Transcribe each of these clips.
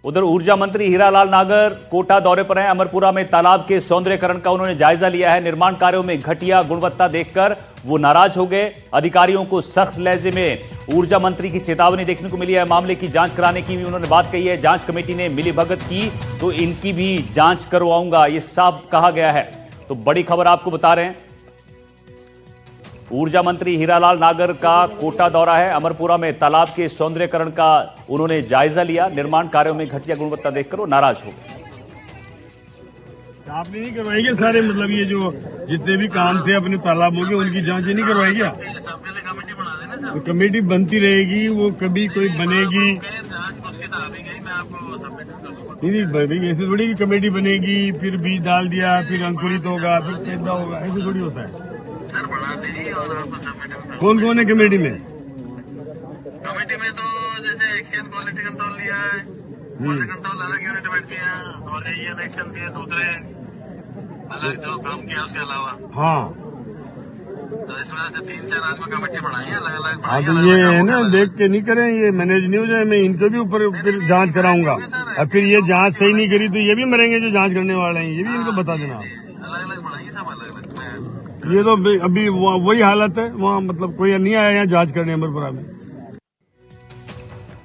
उधर ऊर्जा मंत्री हीरालाल नागर कोटा दौरे पर हैं। अमरपुरा में तालाब के सौंदर्यीकरण का उन्होंने जायजा लिया है। निर्माण कार्यों में घटिया गुणवत्ता देखकर वो नाराज हो गए। अधिकारियों को सख्त लहजे में ऊर्जा मंत्री की चेतावनी देखने को मिली है। मामले की जांच कराने की भी उन्होंने बात कही है। जांच कमेटी ने मिलीभगत की तो इनकी भी जांच करवाऊंगा, ये साफ कहा गया है। तो बड़ी खबर आपको बता रहे हैं, ऊर्जा मंत्री हीरालाल नागर का कोटा दौरा है। अमरपुरा में तालाब के सौंदर्यीकरण का उन्होंने जायजा लिया। निर्माण कार्यों में घटिया गुणवत्ता देखकर वो नाराज हो गए। आपने नहीं करवाएंगे सारे, मतलब ये जो जितने भी काम थे अपने तालाबों के, उनकी जांच नहीं करवाएगी? तो कमेटी बनती रहेगी, वो कभी कोई बनेगी नहीं भाई। ऐसे थोड़ी की कमेटी बनेगी, फिर बीज डाल दिया, फिर अंकुरित होगा, फिर पैदा होगा, ऐसे थोड़ी होता है। सर बना दीजिए और आपको सबमिट। कौन कौन है कमेटी में? कमेटी में तो जैसे एक्सचेंज क्वालिटी कंट्रोल लिया है, क्वालिटी कंट्रोल अलग यूनिट बैठती है, और ये एक्शन के दूसरे अलग जो काम किया उसके अलावा। हाँ, तो इस वजह से 3-4 आदमी कमेटी बनाई है, अलग अलग। हाँ तो ये है ना, देख के नहीं करें, ये मैनेज नहीं हो जाए। मैं इनके भी ऊपर फिर जांच कराऊंगा, और फिर ये जांच सही नहीं करी तो ये भी मरेंगे जो जांच करने वाले हैं। ये भी इनको बता देना। अलग अलग बनाइए, सब अलग अलग। ये तो अभी वही हालत है वहाँ, मतलब कोई नहीं आया यहाँ जांच करने अमरपुरा में।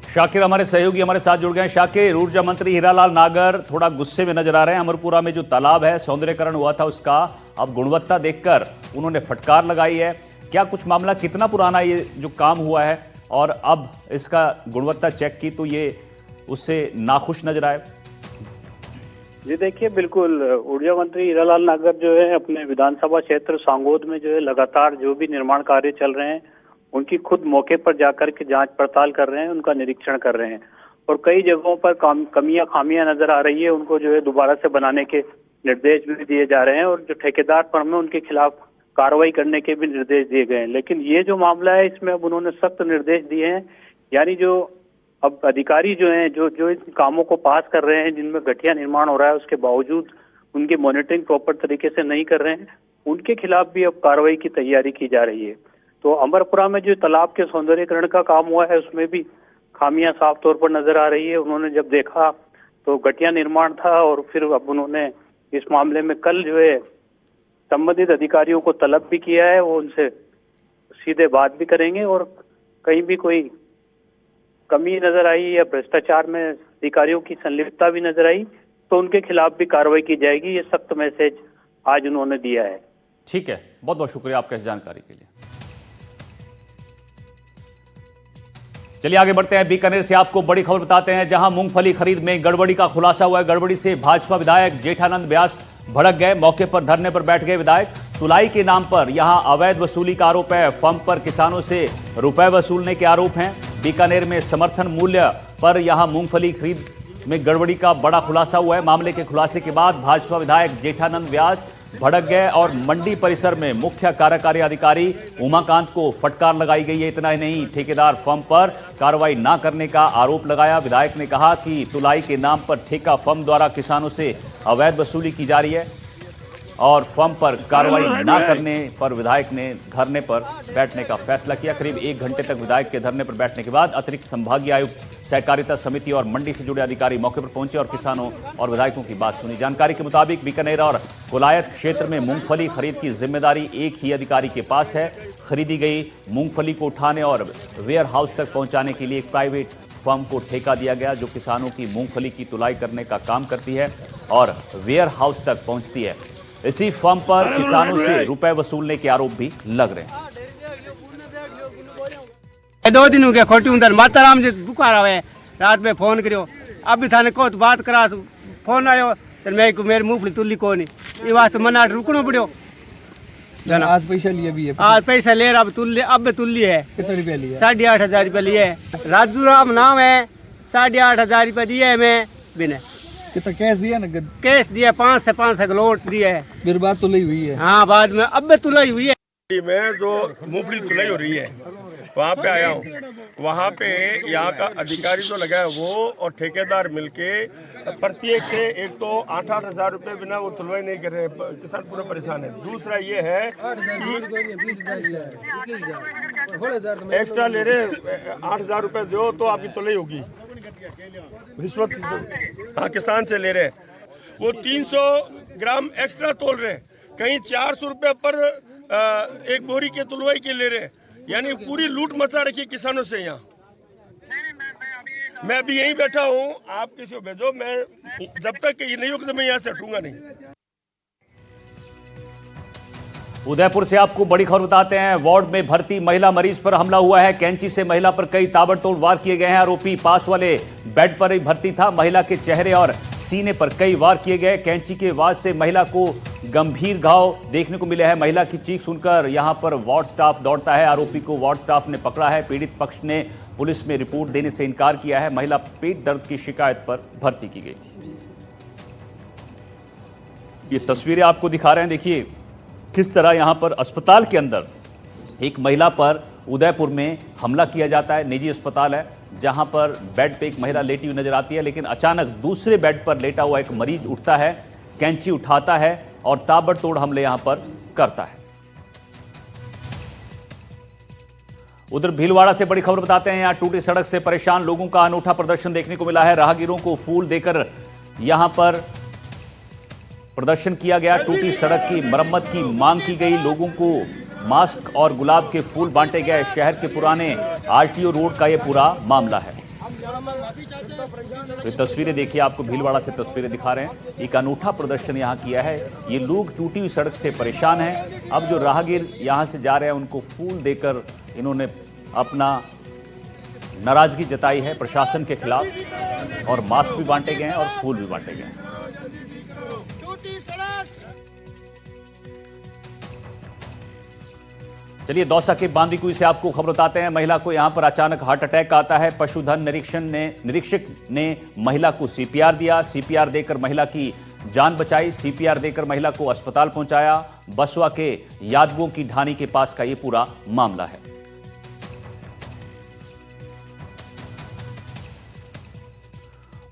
शाकिर हमारे सहयोगी हमारे साथ जुड़ गए हैं। शाकिर, ऊर्जा मंत्री हीरालाल नागर थोड़ा गुस्से में नजर आ रहे हैं। अमरपुरा में जो तालाब है, सौंदर्यीकरण हुआ था उसका, अब गुणवत्ता देखकर उन्होंने फटकार लगाई है। क्या कुछ मामला, कितना पुराना ये जो काम हुआ है, और अब इसका गुणवत्ता चेक की तो ये उससे नाखुश नजर आए? जी देखिए, बिल्कुल ऊर्जा मंत्री हीरालाल नागर जो है अपने विधानसभा क्षेत्र सांगोद में जो है लगातार जो भी निर्माण कार्य चल रहे हैं उनकी खुद मौके पर जाकर के जांच पड़ताल कर रहे हैं, उनका निरीक्षण कर रहे हैं। और कई जगहों पर कमियां खामियां नजर आ रही है, उनको जो है दोबारा से बनाने के निर्देश भी दिए जा रहे हैं, और जो ठेकेदार फर्म है उनके खिलाफ कार्रवाई करने के भी निर्देश दिए गए हैं। लेकिन ये जो मामला है, इसमें अब उन्होंने सख्त निर्देश दिए हैं। यानी जो अब अधिकारी जो हैं, जो इन कामों को पास कर रहे हैं, जिनमें घटिया निर्माण हो रहा है, उसके बावजूद उनकी मॉनिटरिंग प्रॉपर तरीके से नहीं कर रहे हैं, उनके खिलाफ भी अब कार्रवाई की तैयारी की जा रही है। तो अमरपुरा में जो तालाब के सौंदर्यीकरण का काम हुआ है, उसमें भी खामियां साफ तौर पर नजर आ रही है। उन्होंने जब देखा तो घटिया निर्माण था, और फिर अब उन्होंने इस मामले में कल जो है संबंधित अधिकारियों को तलब भी किया है। वो उनसे सीधे बात भी करेंगे, और कहीं भी कोई कमी नजर आई या भ्रष्टाचार में अधिकारियों की संलिप्तता भी नजर आई तो उनके खिलाफ भी कार्रवाई की जाएगी। ये सख्त मैसेज आज उन्होंने दिया है। ठीक है, बहुत बहुत शुक्रिया आपका इस जानकारी के लिए। चलिए आगे बढ़ते हैं। बीकानेर से आपको बड़ी खबर बताते हैं, जहां मूंगफली खरीद में गड़बड़ी का खुलासा हुआ है। गड़बड़ी से भाजपा विधायक जेठानंद व्यास भड़क गए। मौके पर धरने पर बैठ गए विधायक। तुलाई के नाम पर यहां अवैध वसूली का आरोप है। फर्म पर किसानों से रुपए वसूलने के आरोप हैं। बीकानेर में समर्थन मूल्य पर यहां मूंगफली खरीद में गड़बड़ी का बड़ा खुलासा हुआ है। मामले के खुलासे के बाद भाजपा विधायक जेठानंद व्यास भड़क गए और मंडी परिसर में मुख्य कार्यकारी अधिकारी उमाकांत को फटकार लगाई गई है। इतना ही नहीं, ठेकेदार फर्म पर कार्रवाई न करने का आरोप लगाया। विधायक ने कहा कि तुलाई के नाम पर ठेका फर्म द्वारा किसानों से अवैध वसूली की जा रही है, और फर्म पर कार्रवाई न करने पर विधायक ने धरने पर बैठने का फैसला किया। करीब 1 घंटे तक विधायक के धरने पर बैठने के बाद अतिरिक्त संभागीय आयुक्त, सहकारिता समिति और मंडी से जुड़े अधिकारी मौके पर पहुंचे और किसानों और विधायकों की बात सुनी। जानकारी के मुताबिक बीकानेर और कोलायत क्षेत्र में मूंगफली खरीद की जिम्मेदारी एक ही अधिकारी के पास है। खरीदी गई मूंगफली को उठाने और वेयर हाउस तक पहुंचाने के लिए एक प्राइवेट फर्म को ठेका दिया गया, जो किसानों की मूंगफली की तुलाई करने का काम करती है और वेयर हाउस तक पहुंचती है। इसी फर्म पर किसानों से रुपए वसूलने के आरोप भी लग रहे हैं। 2 दिन हो गया खोटी उधर माता राम जी बुखार आवे, रात में फोन करो, अब भी थाने को बात करा, फोन आयो तो मेरे मूंगफली तुल्ली को नहीं, ये बात मना रुकना पड़ो। आज पैसा लिए भी है, आज पैसा ले रहा, अब तुल्ली है। कितने रुपया लिया? 8,500 रुपया लिए। राजू राम नाम है, 8,500 रुपया दिए है मैं बिना। कितना कैश दिया? नगद कैश दिया, 5 से 5 का नोट दिया है। फिर बात तुलाई हुई है? हाँ, बाद में अब तुलाई हुई है। मैं जो मूंगफली तुलाई हो रही है वहाँ पे आया हूँ। वहाँ पे यहाँ का अधिकारी जो लगा है वो और ठेकेदार मिलके प्रत्येक से एक तो 8,000 रुपये बिना वो तुलवाई नहीं कर रहे, किसान पूरा परेशान है। दूसरा ये है कि एक्स्ट्रा ले रहे, 8,000 रुपये दो तो आपकी तुलाई होगी। रिश्वत हाँ किसान से ले रहे हैं। वो 300 ग्राम एक्स्ट्रा तोल रहे हैं, कहीं 400 रुपये पर एक बोरी के तुलवाई के ले रहे हैं। यानी पूरी लूट मचा रखी है किसानों से यहाँ। मैं अभी यहीं बैठा हूँ, आप किसी को भेजो, मैं जब तक ये नहीं होगा तो मैं यहाँ से हटूंगा नहीं। उदयपुर से आपको बड़ी खबर बताते हैं। वार्ड में भर्ती महिला मरीज पर हमला हुआ है। कैंची से महिला पर कई ताबड़तोड़ वार किए गए हैं। आरोपी पास वाले बेड पर ही भर्ती था। महिला के चेहरे और सीने पर कई वार किए गए। कैंची के वार से महिला को गंभीर घाव देखने को मिले हैं। महिला की चीख सुनकर यहां पर वार्ड स्टाफ दौड़ता है। आरोपी को वार्ड स्टाफ ने पकड़ा है। पीड़ित पक्ष ने पुलिस में रिपोर्ट देने से इनकार किया है। महिला पेट दर्द की शिकायत पर भर्ती की गई थी। ये तस्वीरें आपको दिखा रहे हैं। देखिए किस तरह यहां पर अस्पताल के अंदर एक महिला पर उदयपुर में हमला किया जाता है। निजी अस्पताल है जहां पर बेड पे एक महिला लेटी हुई नजर आती है, लेकिन अचानक दूसरे बेड पर लेटा हुआ एक मरीज उठता है, कैंची उठाता है और ताबड़तोड़ हमले यहां पर करता है। उधर भीलवाड़ा से बड़ी खबर बताते हैं। यहां टूटी सड़क से परेशान लोगों का अनूठा प्रदर्शन देखने को मिला है। राहगीरों को फूल देकर यहां पर प्रदर्शन किया गया। टूटी सड़क की मरम्मत की मांग की गई। लोगों को मास्क और गुलाब के फूल बांटे गए। शहर के पुराने आरटीओ रोड का यह पूरा मामला है। तो तस्वीरें देखिए, आपको भीलवाड़ा से तस्वीरें दिखा रहे हैं। एक अनूठा प्रदर्शन यहां किया है। ये लोग टूटी हुई सड़क से परेशान हैं। अब जो राहगीर यहां से जा रहे हैं उनको फूल देकर इन्होंने अपना नाराजगी जताई है प्रशासन के खिलाफ, और मास्क भी बांटे गए हैं और फूल भी बांटे गए हैं। चलिए दौसा के बांदीकुई से आपको खबर बताते हैं। महिला को यहां पर अचानक हार्ट अटैक आता है। पशुधन निरीक्षक ने महिला को सीपीआर दिया। सीपीआर देकर महिला की जान बचाई। सीपीआर देकर महिला को अस्पताल पहुंचाया। बसवा के यादवों की ढानी के पास का यह पूरा मामला है।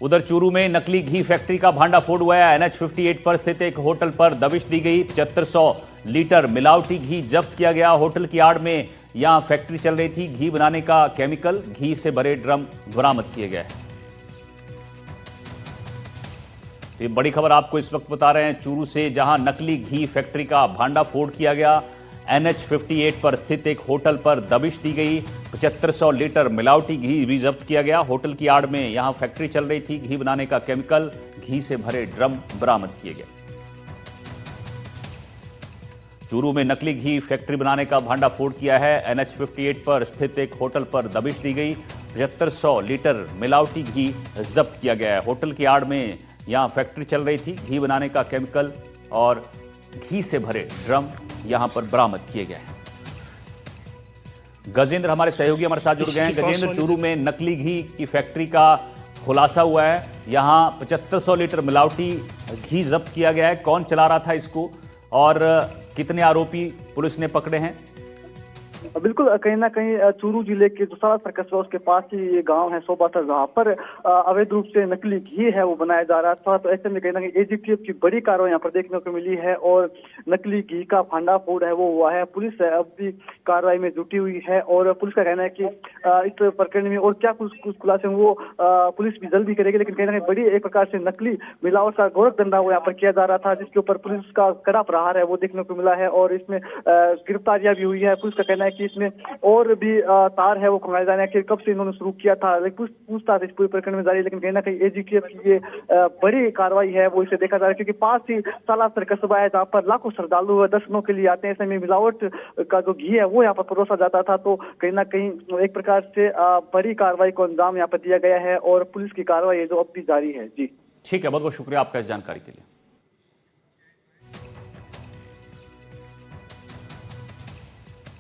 उधर चूरू में नकली घी फैक्ट्री का भांडाफोड़ हुआ है। NH 58 पर स्थित एक होटल पर दबिश दी गई। 7500 लीटर मिलावटी घी जब्त किया गया। होटल की आड़ में यहां फैक्ट्री चल रही थी। घी बनाने का केमिकल, घी से भरे ड्रम बरामद किए गए। ये बड़ी खबर आपको इस वक्त बता रहे हैं चूरू से, जहां नकली घी फैक्ट्री का भांडाफोड़ किया गया। NH 58 पर स्थित एक होटल पर दबिश दी गई। 7500 लीटर मिलावटी घी भी जब्त किया गया। होटल की आड़ में यहां फैक्ट्री चल रही थी। घी बनाने का केमिकल, घी से भरे ड्रम बरामद किए गए। चूरू में नकली घी फैक्ट्री बनाने का भांडाफोड़ किया है। NH 58 पर स्थित एक होटल पर दबिश दी गई। 7500 लीटर मिलावटी घी जब्त किया गया है। होटल की आड़ में यहां फैक्ट्री चल रही थी। घी बनाने का केमिकल और घी से भरे ड्रम यहां पर बरामद किए गए हैं। गजेंद्र हमारे सहयोगी हमारे साथ जुड़ गए हैं। गजेंद्र, चूरू में नकली घी की फैक्ट्री का खुलासा हुआ है। यहां 7500 लीटर मिलावटी घी जब्त किया गया है। कौन चला रहा था इसको और कितने आरोपी पुलिस ने पकड़े हैं? बिल्कुल, कहीं ना कहीं चूरू जिले के जो सालासर कस्बा उसके पास ही ये गांव है सोबासर, जहाँ पर अवैध रूप से नकली घी है वो बनाया जा रहा था। तो ऐसे में कहीं ना कहीं एजीटीएफ की बड़ी कार्रवाई यहाँ पर देखने को मिली है और नकली घी का भांडाफोड़ है वो हुआ है। पुलिस अब भी कार्रवाई में जुटी हुई है और पुलिस का कहना है कि इस प्रकरण में और क्या कुछ खुलासे वो पुलिस भी जल्दी करेगी। लेकिन कहीं ना कहीं बड़ी एक प्रकार से नकली मिलावट का गोरख धंधा वो यहाँ पर किया जा रहा था, जिसके ऊपर पुलिस का कड़ा प्रहार है वो देखने को मिला है और इसमें गिरफ्तारियां भी हुई है। पुलिस का कहना है कि इसमें और भी तार है वो खुलाए जाने के कब से इन्होंने शुरू किया था। पूछताछ इस पूरे प्रकरण में जारी है। लेकिन कहीं ना कहीं एजीटीएफ की ये बड़ी कार्रवाई है वो इसे देखा जा रहा है, क्योंकि पास ही सालासर कस्बा है जहाँ पर लाखों श्रद्धालु दर्शनों के लिए आते हैं। ऐसे में मिलावट का जो घी है वो यहाँ पर परोसा जाता था। तो कहीं ना कहीं एक प्रकार से बड़ी कार्रवाई को अंजाम यहाँ पर दिया गया है और पुलिस की कार्रवाई है जो अब भी जारी है। जी ठीक है, बहुत बहुत शुक्रिया आपका इस जानकारी के लिए।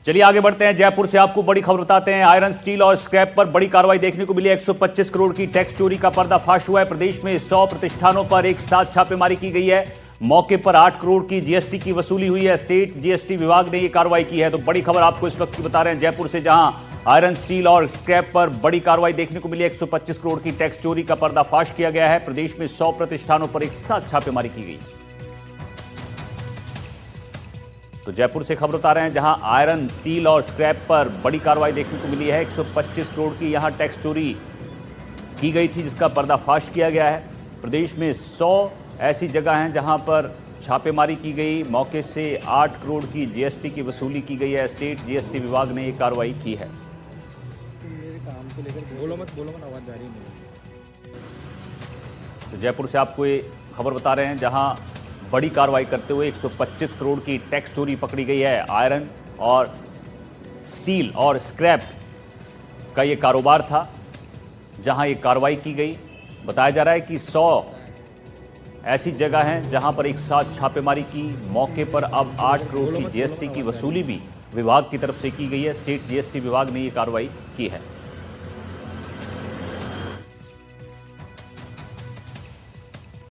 चलिए आगे बढ़ते हैं। जयपुर से आपको बड़ी खबर बताते हैं। आयरन, स्टील और स्क्रैप पर बड़ी कार्रवाई देखने को मिली। 125 करोड़ की टैक्स चोरी का पर्दाफाश हुआ है। प्रदेश में 100 प्रतिष्ठानों पर एक साथ छापेमारी की गई है। मौके पर 8 करोड़ की जीएसटी की वसूली हुई है। स्टेट जीएसटी विभाग ने यह कार्रवाई की है। तो बड़ी खबर आपको इस वक्त की बता रहे हैं जयपुर से, जहां आयरन, स्टील और स्क्रैप पर बड़ी कार्रवाई देखने को मिली। 125 करोड़ की टैक्स चोरी का पर्दाफाश किया गया है। प्रदेश में 100 प्रतिष्ठानों पर एक साथ छापेमारी की गई। तो जयपुर से खबर बता रहे हैं, जहां आयरन, स्टील और स्क्रैप पर बड़ी कार्रवाई देखने को मिली है। 125 करोड़ की यहां टैक्स चोरी की गई थी, जिसका पर्दाफाश किया गया है। प्रदेश में 100 ऐसी जगह हैं जहां पर छापेमारी की गई। मौके से 8 करोड़ की जीएसटी की वसूली की गई है। स्टेट जीएसटी विभाग ने ये कार्रवाई की है। तो जयपुर से आपको ये खबर बता रहे हैं, जहां बड़ी कार्रवाई करते हुए 125 करोड़ की टैक्स चोरी पकड़ी गई है। आयरन और स्टील और स्क्रैप का ये कारोबार था, जहां ये कार्रवाई की गई। बताया जा रहा है कि 100 ऐसी जगह हैं जहां पर एक साथ छापेमारी की। मौके पर अब 8 करोड़ की जीएसटी की वसूली भी विभाग की तरफ से की गई है। स्टेट जीएसटी विभाग ने ये कार्रवाई की है।